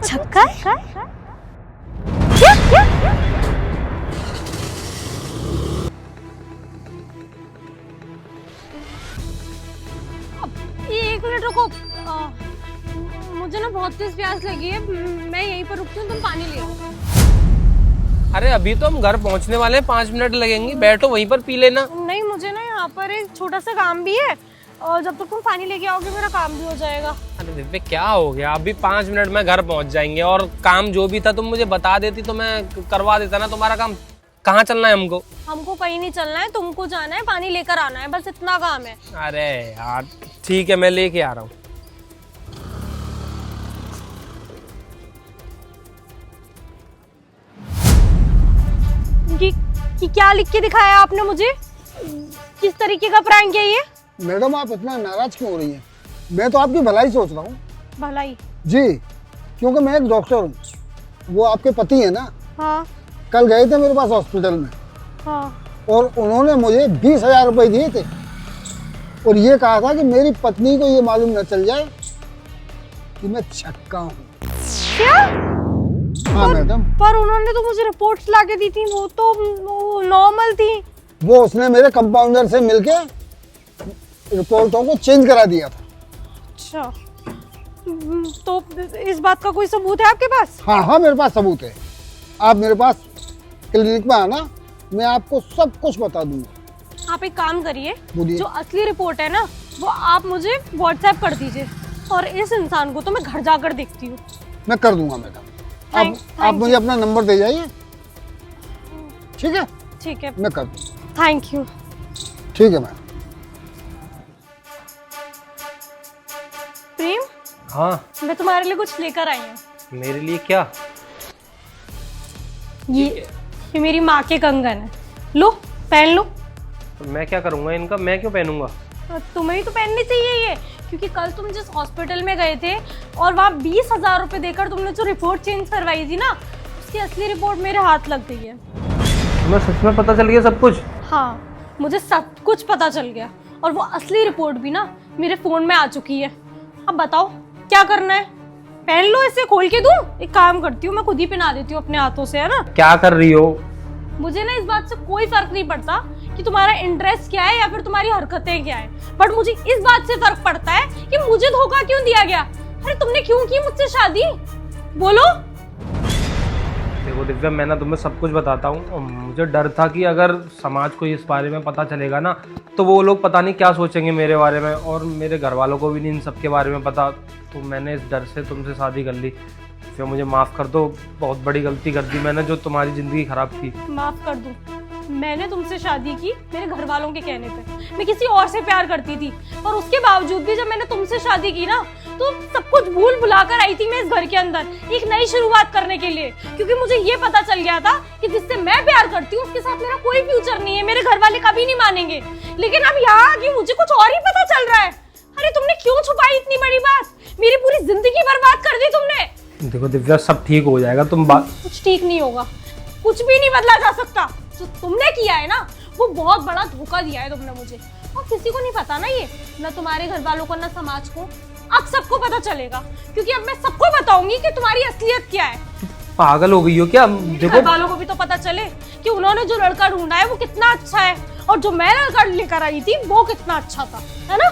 छक्का है? क्या? ये 1 मिनट रुको। मुझे ना बहुत तेज प्यास लगी है, मैं यहीं पर रुकती हूँ, तुम पानी ले आओ। अरे अभी तो हम घर पहुंचने वाले हैं, 5 मिनट लगेंगे, बैठो वहीं पर पी लेना। नहीं, मुझे ना यहाँ पर एक छोटा सा काम भी है और जब तक तुम पानी लेके आओगे मेरा काम भी हो जाएगा। अरे दिव्य क्या हो गया, अभी 5 मिनट में घर पहुंच जाएंगे और काम जो भी था तुम मुझे बता देती तो मैं करवा देता ना तुम्हारा काम। कहाँ चलना है हमको? हमको कहीं नहीं चलना है, तुमको जाना है, पानी लेकर आना है, बस इतना काम है। अरे यार ठीक है, मैं लेके आ रहा हूँ। कि क्या लिख के दिखाया आपने मुझे? किस तरीके का प्रैंक है ये? मैडम आप इतना नाराज क्यों हो रही हैं? मैं तो आपकी भलाई सोच रहा हूँ। भलाई? जी, क्योंकि मैं एक डॉक्टर हूँ, वो आपके पति है ना। हाँ। कल गए थे मेरे पास हॉस्पिटल में। हाँ। और उन्होंने मुझे 20,000 रुपए दिए थे और ये कहा था कि मेरी पत्नी को ये मालूम न चल जाए कि मैं छक्का हूँ। क्या? हाँ मैडम। पर उन्होंने तो मुझे रिपोर्ट्स लाके दी थी, वो तो नॉर्मल थी। वो उसने मेरे कंपाउंडर से मिलके रिपोर्टों को चेंज करा दिया था। अच्छा, तो इस बात का कोई सबूत है आपके पास? हाँ, मेरे पास सबूत है। आप मेरे पास क्लिनिक में आना, मैं आपको सब कुछ बता दूंगा। आप एक काम करिए, बोलिए। जो असली रिपोर्ट है ना वो आप मुझे व्हाट्सएप कर दीजिए और इस इंसान को तो मैं घर जाकर देखती हूँ। मैं कर दूंगा मैडम। आप मुझे अपना नंबर दे जाइए, ठीक है? ठीक है, मैं कर दूँ। Thank you. ठीक है मैडम। प्रेम, हाँ मैं तुम्हारे लिए कुछ लेकर आई हूँ। मेरे लिए क्या? ये मेरी माँ के कंगन है, लो पहन लो। तो मैं क्या करूँगा इनका, मैं क्यों पहनूंगा? तुम्हें ही तो पहननी चाहिए ये, क्योंकि कल तुम जिस हॉस्पिटल में गए थे और वहाँ 20,000 रुपए देकर तुमने जो रिपोर्ट चेंज करवाई थी ना, उसकी असली रिपोर्ट मेरे हाथ लग गई है। तुम्हें सच में पता चल गया सब कुछ? हाँ, मुझे सब कुछ पता चल गया और वो असली रिपोर्ट भी ना मेरे फोन में आ चुकी है। अब बताओ क्या करना है? पहन लो, इसे खोल के दूं? एक काम करती हूँ, मैं खुद ही पहना देती हूँ अपने हाथों से, है ना? क्या कर रही हो? मुझे ना इस बात से कोई फर्क नहीं पड़ता कि तुम्हारा इंटरेस्ट क्या है या फिर तुम्हारी हरकतें क्या है, बट मुझे इस बात से फर्क पड़ता है कि मुझे धोखा क्यों दिया गया। अरे तुमने क्यों की मुझसे शादी? बोलो। देखो दिव्या, मैं ना तुम्हें सब कुछ बताता हूँ और मुझे डर था कि अगर समाज को इस बारे में पता चलेगा ना तो वो लोग पता नहीं क्या सोचेंगे मेरे बारे में, और मेरे घर वालों को भी नहीं इन सब के बारे में पता, तो मैंने इस डर से तुमसे शादी कर ली। फिर मुझे माफ़ कर दो, बहुत बड़ी गलती कर दी मैंने जो तुम्हारी ज़िंदगी ख़राब की। माफ कर दूं, मैंने तुमसे शादी की मेरे घर वालों के कहने पे। मैं किसी और से प्यार करती थी, पर उसके बावजूद भी जब मैंने तुमसे शादी की ना तो सब कुछ भूल भुलाकर आई थी मैं इस घर के अंदर एक नई शुरुआत करने के लिए, क्योंकि मुझे ये पता चल गया था कि जिससे मैं प्यार करती हूँ उसके साथ मेरा कोई फ्यूचर नहीं है, मेरे घर वाले कभी नहीं मानेंगे। लेकिन अब यहाँ आके मुझे कुछ और ही पता चल रहा है। अरे तुमने क्यों छुपाई इतनी बड़ी बात? मेरी पूरी जिंदगी बर्बाद कर दी तुमने। देखो दिव्या, सब ठीक हो जाएगा, तुम बात। कुछ ठीक नहीं होगा, कुछ भी नहीं बदला जा सकता। जो तुमने किया है ना वो बहुत बड़ा धोखा दिया है तुमने मुझे, और किसी को नहीं पता ना, ये ना तुम्हारे घर वालों को ना समाज को। अब सबको पता चलेगा, क्योंकि अब मैं सबको बताऊंगी कि तुम्हारी असलियत क्या है। पागल हो गई हो क्या? देखो घर वालों को भी तो पता चले कि उन्होंने जो लड़का ढूंढा है वो कितना अच्छा है और जो मैं लड़का लेकर आई थी वो कितना अच्छा था, है ना?